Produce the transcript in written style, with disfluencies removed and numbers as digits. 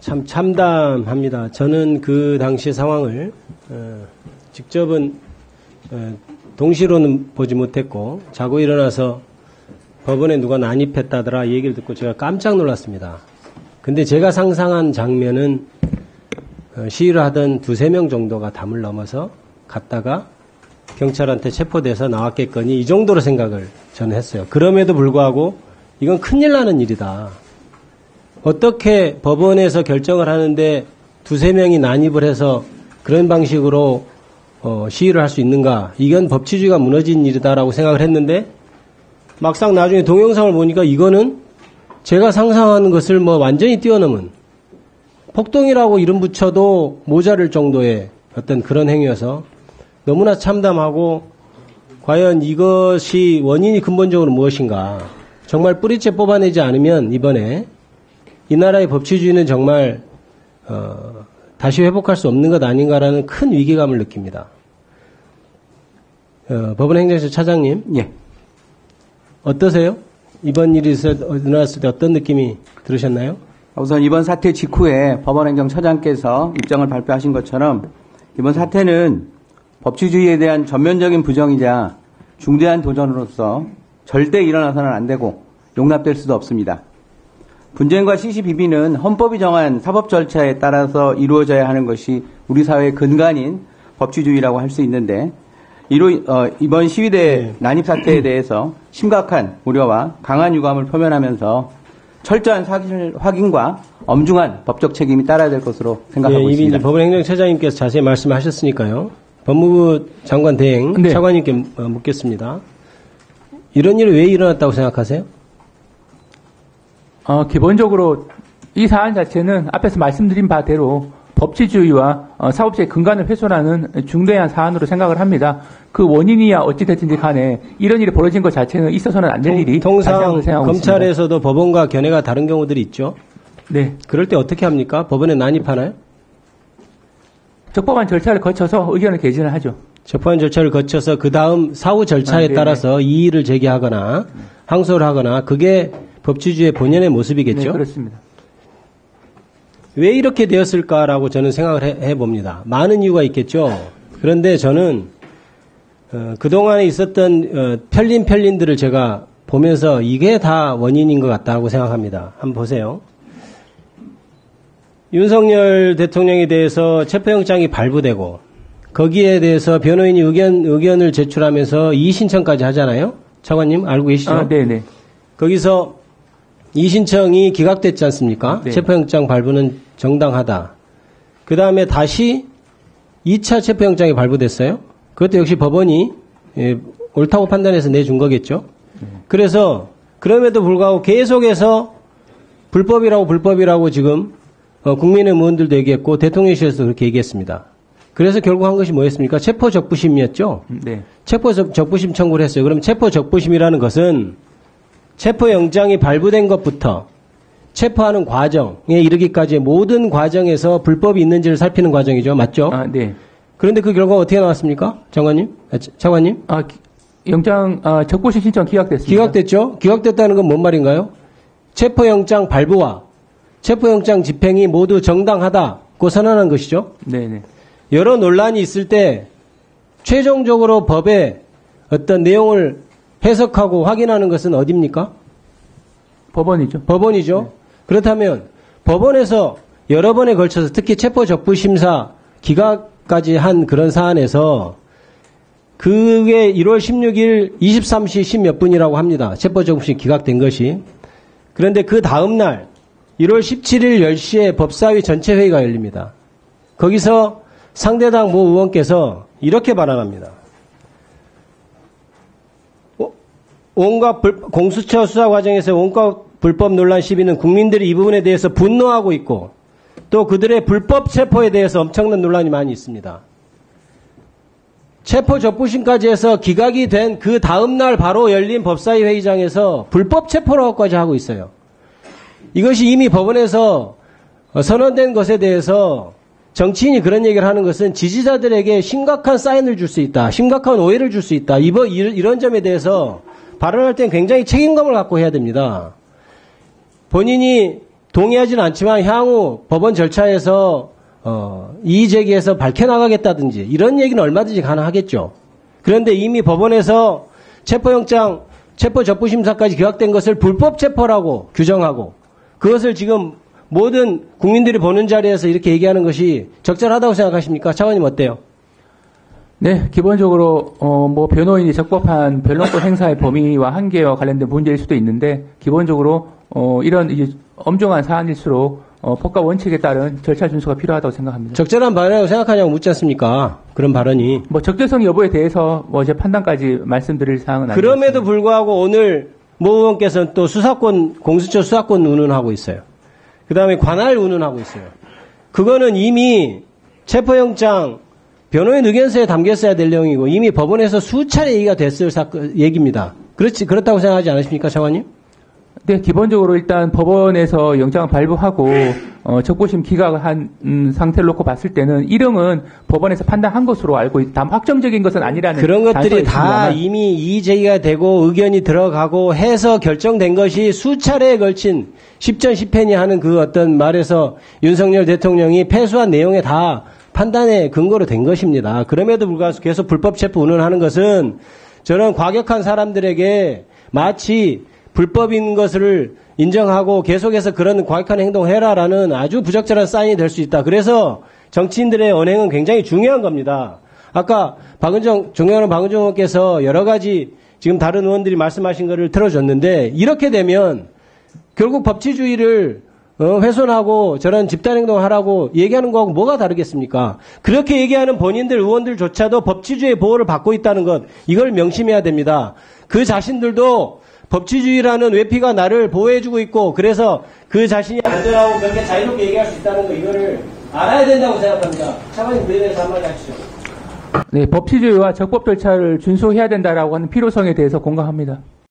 참 참담합니다. 저는 그 당시 상황을 직접은 동시로는 보지 못했고 자고 일어나서 법원에 누가 난입했다더라 얘기를 듣고 제가 깜짝 놀랐습니다. 근데 제가 상상한 장면은 시위를 하던 2-3명 정도가 담을 넘어서 갔다가 경찰한테 체포돼서 나왔겠거니 이 정도로 생각을 저는 했어요. 그럼에도 불구하고 이건 큰일 나는 일이다. 어떻게 법원에서 결정을 하는데 2-3명이 난입을 해서 그런 방식으로 시위를 할 수 있는가. 이건 법치주의가 무너진 일이다라고 생각을 했는데 막상 나중에 동영상을 보니까 이거는 제가 상상하는 것을 완전히 뛰어넘은 폭동이라고 이름 붙여도 모자랄 정도의 어떤 그런 행위여서 너무나 참담하고 과연 이것이 원인이 근본적으로 무엇인가. 정말 뿌리째 뽑아내지 않으면 이번에 이 나라의 법치주의는 정말 다시 회복할 수 없는 것 아닌가라는 큰 위기감을 느낍니다. 법원행정처 차장님. 예. 어떠세요? 이번 일이 일어났을 때 어떤 느낌이 들으셨나요? 우선 이번 사태 직후에 법원행정처장께서 입장을 발표하신 것처럼 이번 사태는 법치주의에 대한 전면적인 부정이자 중대한 도전으로서 절대 일어나서는 안 되고 용납될 수도 없습니다. 분쟁과 시시비비는 헌법이 정한 사법 절차에 따라서 이루어져야 하는 것이 우리 사회의 근간인 법치주의라고 할 수 있는데 이번 시위대 난입 사태에 대해서 심각한 우려와 강한 유감을 표명하면서 철저한 사실 확인과 엄중한 법적 책임이 따라야 될 것으로 생각하고 있습니다. 이미 법원행정처장님께서 자세히 말씀하셨으니까요. 법무부 장관 대행 차관님께 묻겠습니다. 이런 일이 왜 일어났다고 생각하세요? 기본적으로 이 사안 자체는 앞에서 말씀드린 바대로 법치주의와 사법체의 근간을 훼손하는 중대한 사안으로 생각을 합니다. 그 원인이야 어찌됐든지 간에 이런 일이 벌어진 것 자체는 있어서는 안 될 일이 통상 검찰에서도 법원과 견해가 다른 경우들이 있죠. 네. 그럴 때 어떻게 합니까? 법원에 난입하나요? 적법한 절차를 거쳐서 의견을 개진을 하죠. 적법한 절차를 거쳐서 그 다음 사후 절차에 따라서 이의를 제기하거나 항소를 하거나 그게 법치주의의 본연의 모습이겠죠. 네, 그렇습니다. 왜 이렇게 되었을까라고 저는 생각을 해봅니다. 많은 이유가 있겠죠. 그런데 저는 그동안에 있었던 편린들을 제가 보면서 이게 다 원인인 것 같다고 생각합니다. 한번 보세요. 윤석열 대통령에 대해서 체포영장이 발부되고 거기에 대해서 변호인이 의견을 제출하면서 이의신청까지 하잖아요. 차관님 알고 계시죠? 네네. 거기서 이의신청이 기각됐지 않습니까? 네. 체포영장 발부는 정당하다. 그 다음에 다시 2차 체포영장이 발부됐어요. 그것도 역시 법원이 옳다고 판단해서 내준 거겠죠. 그래서 그럼에도 불구하고 계속해서 불법이라고 지금 국민의 의원들도 얘기했고 대통령실에서 그렇게 얘기했습니다. 그래서 결국 한 것이 뭐였습니까? 체포적부심이었죠. 네. 체포적부심 청구를 했어요. 그럼 체포적부심이라는 것은 체포영장이 발부된 것부터 체포하는 과정에 이르기까지의 모든 과정에서 불법이 있는지를 살피는 과정이죠. 맞죠? 네. 그런데 그 결과가 어떻게 나왔습니까? 차관님? 영장, 적부심 신청 기각됐습니다. 기각됐죠? 기각됐다는 건 뭔 말인가요? 체포영장 발부와 체포영장 집행이 모두 정당하다고 선언한 것이죠? 네네. 여러 논란이 있을 때 최종적으로 법의 어떤 내용을 해석하고 확인하는 것은 어디입니까? 법원이죠. 법원이죠. 네. 그렇다면 법원에서 여러 번에 걸쳐서 특히 체포적부심사 기각까지 한 그런 사안에서 그게 1월 16일 23시 10몇 분이라고 합니다. 체포적부심 기각된 것이. 그런데 그 다음 날 1월 17일 10시에 법사위 전체 회의가 열립니다. 거기서 상대당 모 의원께서 이렇게 발언합니다. 온갖 공수처 수사 과정에서 온갖 불법 논란 시비는 국민들이 이 부분에 대해서 분노하고 있고 또 그들의 불법 체포에 대해서 엄청난 논란이 많이 있습니다. 체포 적부심까지 해서 기각이 된 그 다음 날 바로 열린 법사위 회의장에서 불법 체포라고까지 하고 있어요. 이것이 이미 법원에서 선언된 것에 대해서 정치인이 그런 얘기를 하는 것은 지지자들에게 심각한 사인을 줄 수 있다. 심각한 오해를 줄 수 있다. 이런 점에 대해서 발언할 땐 굉장히 책임감을 갖고 해야 됩니다. 본인이 동의하지는 않지만 향후 법원 절차에서 이의 제기해서 밝혀나가겠다든지 이런 얘기는 얼마든지 가능하겠죠. 그런데 이미 법원에서 체포영장, 체포적부심사까지 기각된 것을 불법 체포라고 규정하고 그것을 지금 모든 국민들이 보는 자리에서 이렇게 얘기하는 것이 적절하다고 생각하십니까? 차관님 어때요? 네, 기본적으로 뭐 변호인이 적법한 변론권 행사의 범위와 한계와 관련된 문제일 수도 있는데 기본적으로 이런 이제 엄중한 사안일수록 법과 원칙에 따른 절차 준수가 필요하다고 생각합니다. 적절한 발언이라고 생각하냐고 묻지 않습니까? 그런 발언이. 뭐 적절성 여부에 대해서 뭐 제 판단까지 말씀드릴 사항은 아닙니다. 그럼에도 불구하고 오늘 모 의원께서는 또 수사권, 공수처 수사권 운운하고 있어요. 그 다음에 관할 운운하고 있어요. 그거는 이미 체포영장, 변호인 의견서에 담겼어야 될 내용이고 이미 법원에서 수차례 얘기가 됐을 얘기입니다. 그렇다고 생각하지 않으십니까, 차관님? 네, 기본적으로 일단 법원에서 영장을 발부하고 적부심 기각한 상태를 놓고 봤을 때는 이름은 법원에서 판단한 것으로 알고 있다. 확정적인 것은 아니라는 그런 것들이 다 있습니다만. 이미 이의 제기가 되고 의견이 들어가고 해서 결정된 것이 수차례에 걸친 10전 10회니 하는 그 어떤 말에서 윤석열 대통령이 패소한 내용에 다 판단의 근거로 된 것입니다. 그럼에도 불구하고 계속 불법 체포 운운하는 것은 저는 과격한 사람들에게 마치 불법인 것을 인정하고 계속해서 그런 과격한 행동을 해라라는 아주 부적절한 사인이 될 수 있다. 그래서 정치인들의 언행은 굉장히 중요한 겁니다. 아까 존경하는 박은정 의원께서 여러 가지 지금 다른 의원들이 말씀하신 거를 틀어줬는데 이렇게 되면 결국 법치주의를 훼손하고 저런 집단행동을 하라고 얘기하는 거하고 뭐가 다르겠습니까? 그렇게 얘기하는 본인들 의원들조차도 법치주의의 보호를 받고 있다는 것, 이걸 명심해야 됩니다. 그 자신들도 법치주의라는 외피가 나를 보호해주고 있고 그래서 그 자신이 안전하고 그렇게 자유롭게 얘기할 수 있다는 거 이거를 알아야 된다고 생각합니다. 차관님 그에 대해서 한마디 하시죠. 네, 법치주의와 적법 절차를 준수해야 된다라고 하는 필요성에 대해서 공감합니다.